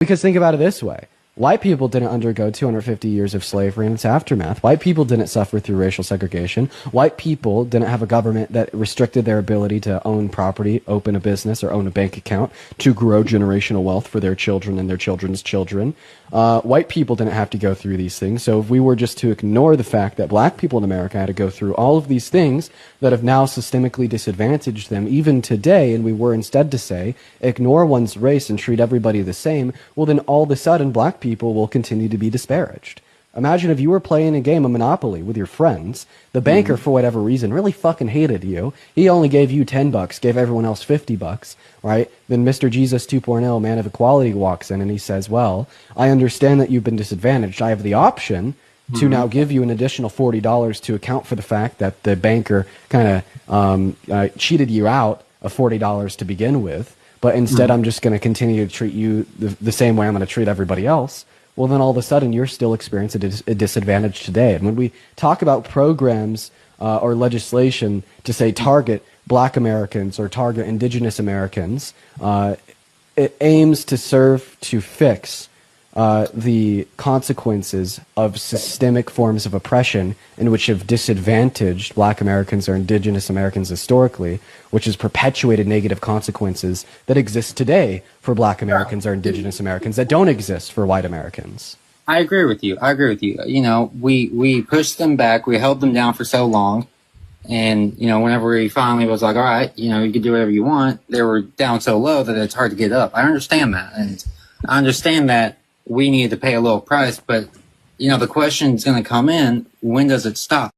Because think about it this way. White people didn't undergo 250 years of slavery and its aftermath. White people didn't suffer through racial segregation. White people didn't have a government that restricted their ability to own property, open a business, or own a bank account to grow generational wealth for their children and their children's children. White people didn't have to go through these things. So if we were just to ignore the fact that black people in America had to go through all of these things that have now systemically disadvantaged them, even today, and we were instead to say, ignore one's race and treat everybody the same, well then all of a sudden black people will continue to be disparaged. Imagine if you were playing a game of Monopoly with your friends, the banker, for whatever reason, really fucking hated you. He only gave you $10, gave everyone else $50, right? Then Mr. Jesus 2.0, man of equality, walks in and he says, well, I understand that you've been disadvantaged. I have the option to now give you an additional $40 to account for the fact that the banker kind of cheated you out of $40 to begin with. But instead, I'm just going to continue to treat you the same way I'm going to treat everybody else. Well, then all of a sudden, you're still experiencing a disadvantage today. And when we talk about programs or legislation to say target black Americans or target indigenous Americans, it aims to serve to fix the consequences of systemic forms of oppression in which have disadvantaged black Americans or indigenous Americans historically, which has perpetuated negative consequences that exist today for black Americans or indigenous Americans that don't exist for white Americans. I agree with you. You know, we pushed them back. We held them down for so long. And, you know, whenever we finally was like, all right, you know, you can do whatever you want, they were down so low that it's hard to get up. I understand that. And I understand that we need to pay a little price, but, you know, the question's going to come in, when does it stop?